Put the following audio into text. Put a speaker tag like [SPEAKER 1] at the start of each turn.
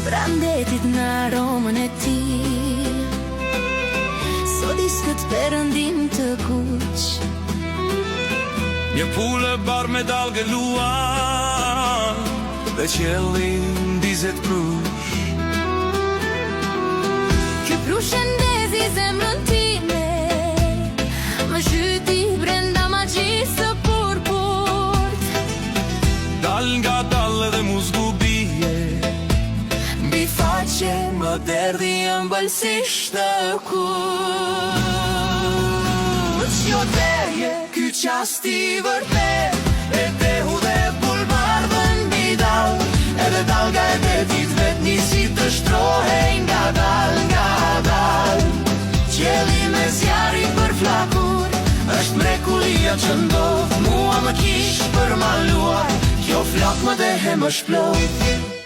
[SPEAKER 1] Brandetit në aromën e ti, sodis këtë perëndim të kuq.
[SPEAKER 2] Një pule bar me dalgë luan dhe qelli ndizet prush.
[SPEAKER 1] Ky prush e ndezi zemrën time, më zhyti brenda magjisë së purpurt.
[SPEAKER 2] Dal nga dal edhe mu zgubie,
[SPEAKER 1] Mbi faqe më derdhi ëmbëlsisht të kuq.
[SPEAKER 2] Jo teje, ky qasti vërtet, e dehu dhe bulbardhën mbi dal. Edhe dalga e detit vet nisi të shtrohej nga dal, nga dal.
[SPEAKER 1] Qelli me zjarri për flakur,
[SPEAKER 2] Është mrekullia që ndodh, mua më kish për maluar. Kjo flak më dehe më shplot.